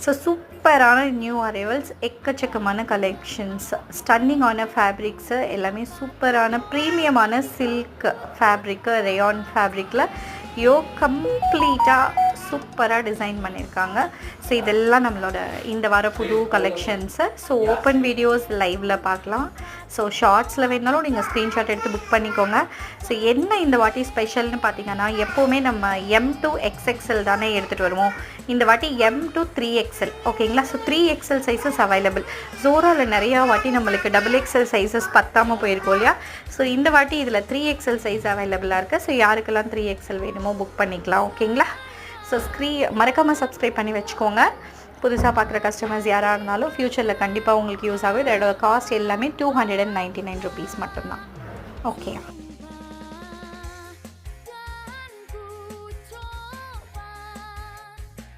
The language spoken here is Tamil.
ஸோ சூப்பரான நியூ அரைவல்ஸ், எக்கச்சக்கமான கலெக்ஷன்ஸ், ஸ்டன்னிங்கான ஃபேப்ரிக்ஸு, எல்லாமே சூப்பரான ப்ரீமியமான சில்க் ஃபேப்ரிக்கு, ரேயான் ஃபேப்ரிக்கில் கம்ப்ளீட்டாக சூப்பராக டிசைன் பண்ணியிருக்காங்க. ஸோ இதெல்லாம் நம்மளோட இந்த வார புது கலெக்ஷன்ஸு. ஸோ ஓப்பன் வீடியோஸ் லைவில் பார்க்கலாம். ஸோ ஷார்ட்ஸில் வேணாலும் நீங்கள் ஸ்க்ரீன்ஷாட் எடுத்து புக் பண்ணிக்கோங்க. ஸோ என்ன இந்த வாட்டி ஸ்பெஷல்னு பார்த்தீங்கன்னா, எப்போவுமே நம்ம M to XXL தானே எடுத்துகிட்டு வருவோம். இந்த வாட்டி M to 3XL, ஓகேங்களா? So 3XL sizes available. ஜோராவில் நிறையா வாட்டி நம்மளுக்கு XXL சைஸஸ் பத்தாமல் போயிருக்கோம் இல்லையா? ஸோ இந்த வாட்டி இதில் 3XL சைஸ் அவைலபிளாக இருக்குது. ஸோ யாருக்கெல்லாம் 3XL வேணுமோ புக் பண்ணிக்கலாம், ஓகேங்களா? ஸோ மறக்காமல் சப்ஸ்கிரைப் பண்ணி வச்சுக்கோங்க. புதுசாக பார்க்குற கஸ்டமர்ஸ் யாராக இருந்தாலும் ஃப்யூச்சரில் கண்டிப்பாக உங்களுக்கு யூஸ் ஆகும். இதோட காஸ்ட் எல்லாமே 299 rupees மட்டும்தான். ஓகே.